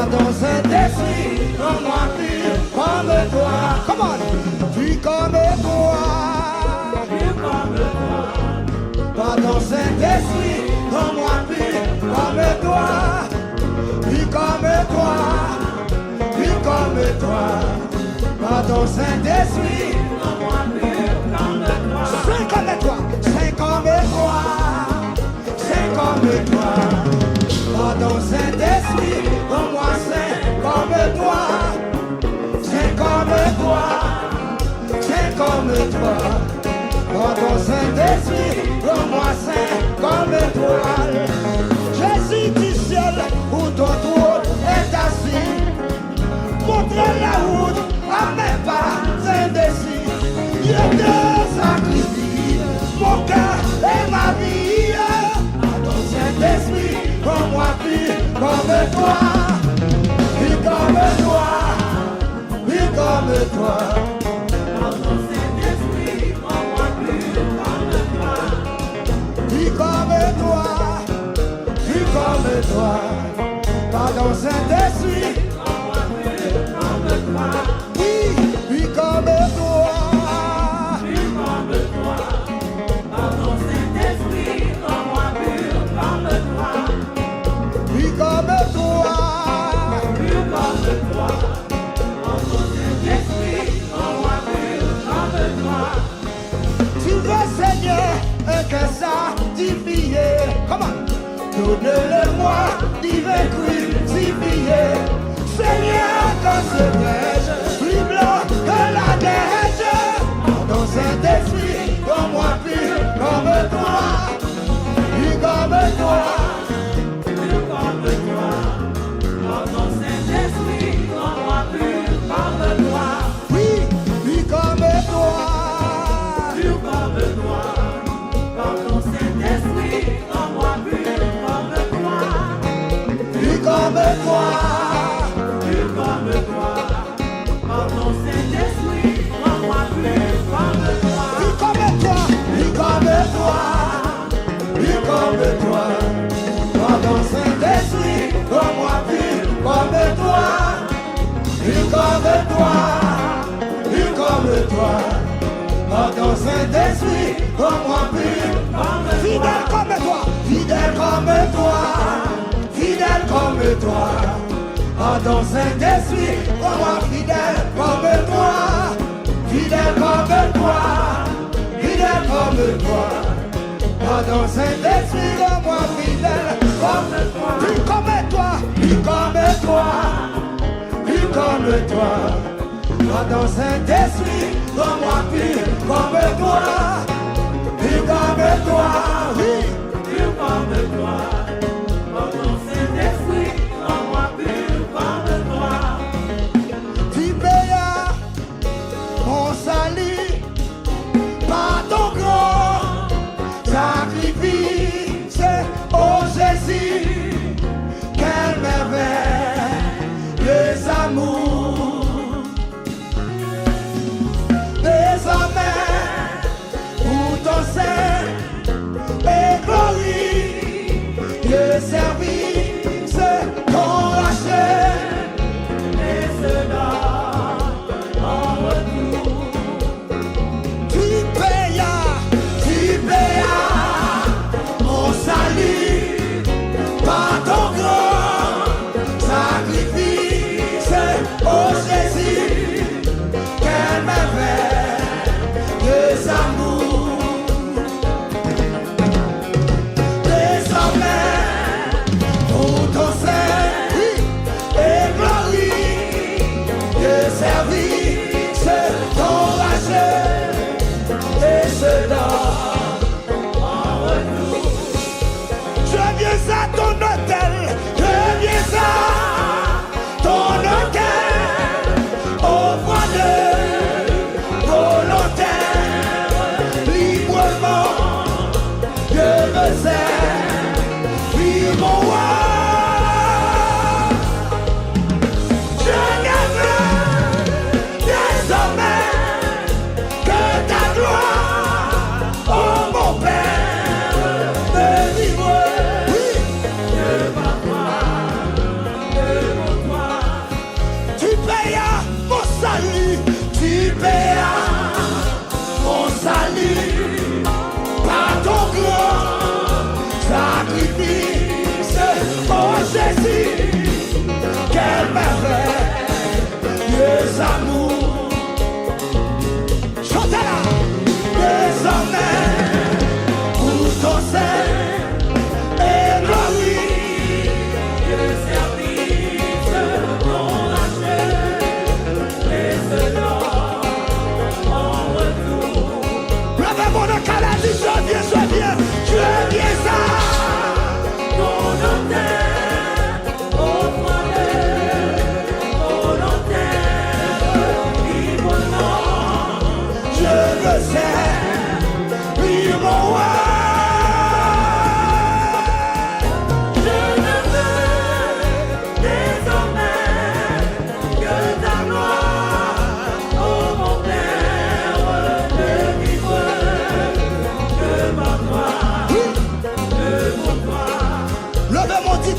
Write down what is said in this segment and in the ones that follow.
Pardon Saint-Esprit, rends-moi pur comme toi. Come on. Pur comme toi. Pardon Saint-Esprit, rends-moi pur comme toi. Pur comme toi. Pur comme toi. Pardon Saint-Esprit, rends-moi pur comme toi. Saint comme toi. Saint comme toi. Saint comme toi. Pardon Saint-Esprit, rends-moi saint comme toi. Saint comme toi. Saint comme toi. Pardon Saint-Esprit, rends-moi saint comme toi. Jésus du ciel, où ton trône est assis, montre la route à mes pas indécis. Dieu te sacrifie, mon cœur et ma vie. Pardon Saint-Esprit, rends-moi pur comme toi. Pur comme toi. Pur comme toi. Pardon Saint-Esprit, rends-moi pur comme toi. Pur comme toi. Pur comme toi. Pardon Saint-Esprit, rends-moi pur comme toi. Oui, pur comme toi. Pur comme toi. Pardon Saint-Esprit, rends-moi pur comme toi. Pur comme toi. Pur comme toi. Pardon Saint-Esprit, rends-moi pur comme toi. Tu veux, Seigneur, un cœur sanctifié. Comment? Donne-le-moi, divin crucifié. Seigneur, quand ce neige, plus blanc que la neige. Pardon Saint-Esprit, rends-moi pur comme toi. Pur comme toi. Pur comme toi. Pardon Saint-Esprit, rends-moi pur comme toi. Oui, pur comme toi. Pur comme toi. Pardon Saint-Esprit, rends-moi pur comme toi. Pur comme toi. Pur comme toi. Pardon Saint-Esprit, rends-moi pur comme toi. Pur comme toi. Pur comme toi. Pur comme toi. Pardon Saint-Esprit, rends-moi pur comme toi. Pur comme toi. Pur comme toi. Pardon Saint-Esprit, rends-moi pur comme toi. Fidèle comme toi. Fidèle comme toi. Fidèle comme toi. Pardon Saint-Esprit, rends-moi fidèle comme toi. Fidèle comme toi. Fidèle comme toi. Pardon Saint-Esprit, rends-moi fidèle comme toi. Plus comme toi. Plus comme toi. Plus comme toi. Pardon Saint-Esprit, rends-moi pur comme toi. Pur comme toi. Oui. Pur comme toi. Pardon Saint-Esprit, rends-moi pur comme toi. Tu payas mon salut par ton grand sacrifice, oh Jésus. Quelle merveille, les amours. Désormais, pour ton sein et gloire,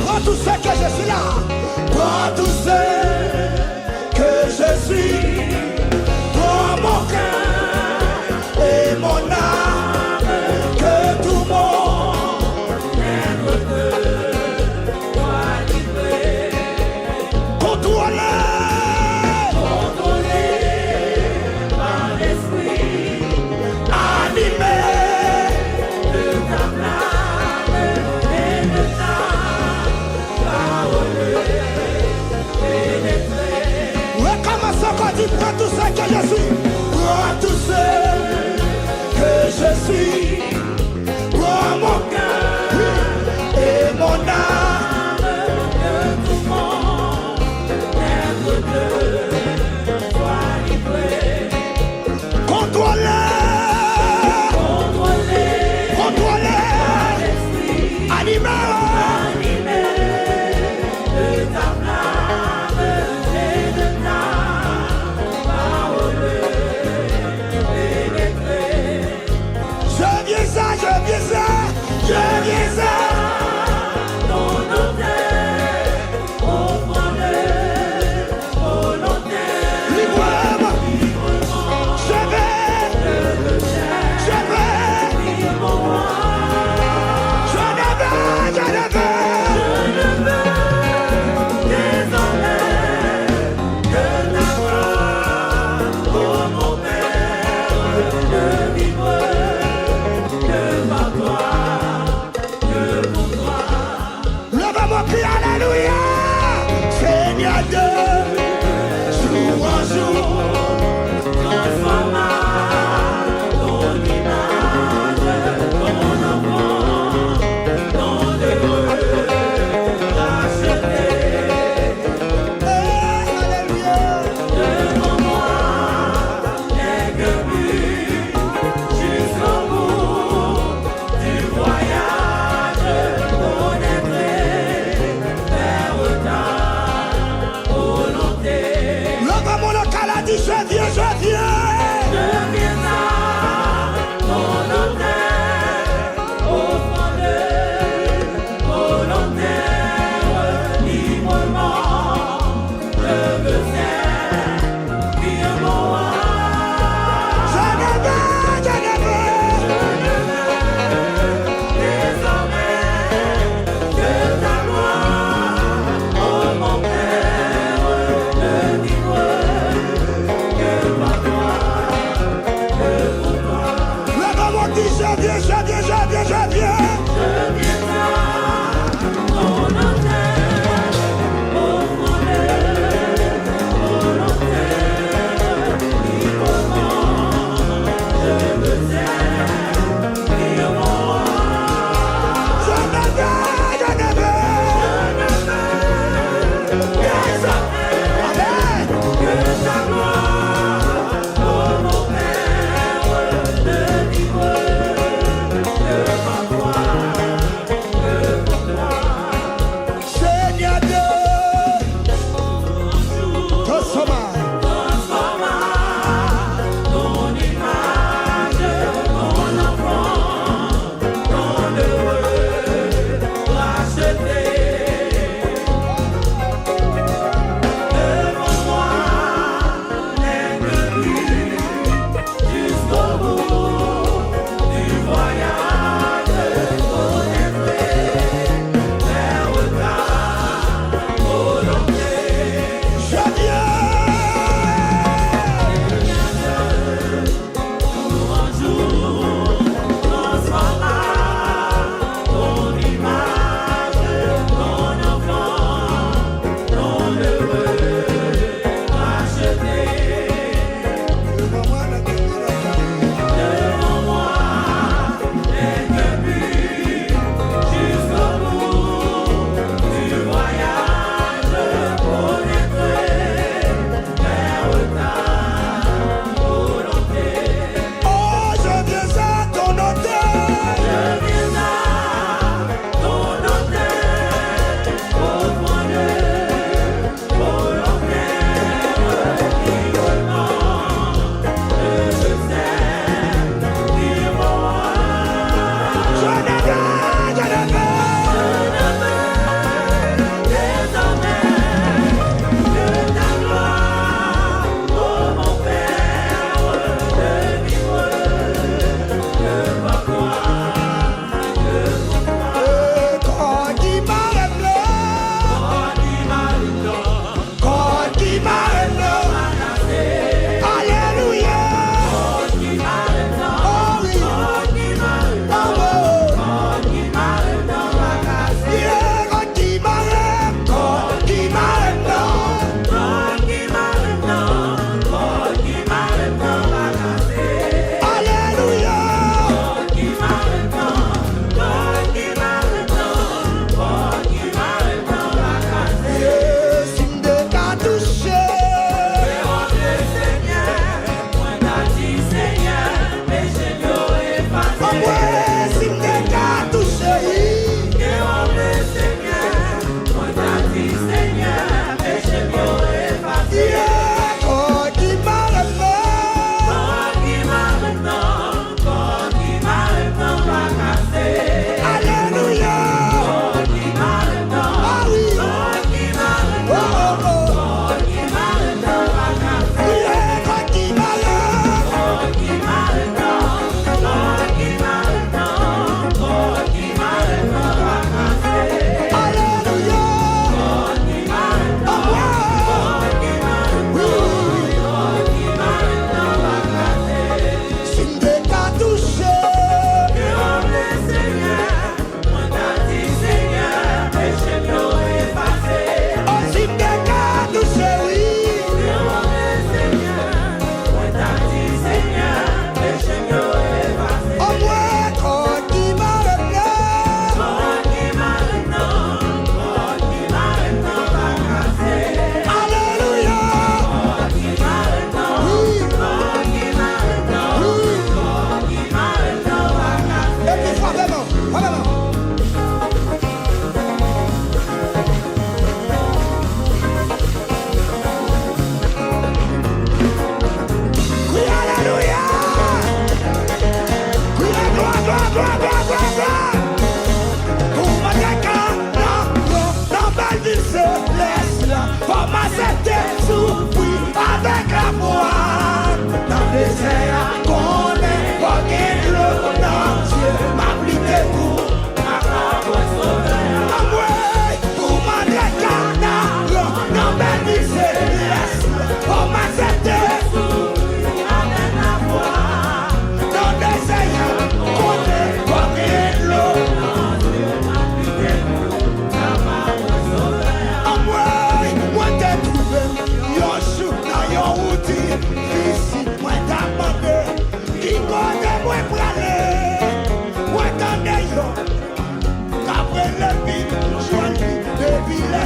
Prends tout ce que je suis là. Prends tout ce que je suis. Prends mon cœur et mon âme. Que tout mon être te soit livré. Contrôlé par l'esprit. Animé de ta flamme et de ta parole pénétrée. Recommençons quand dit prends tout ce que je suis. Prends tout ce que je suis. Prends mon cœur et mon âme. Que tout mon être te soit livré. Contrôlé animé de ta flamme et de ta parole.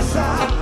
ça.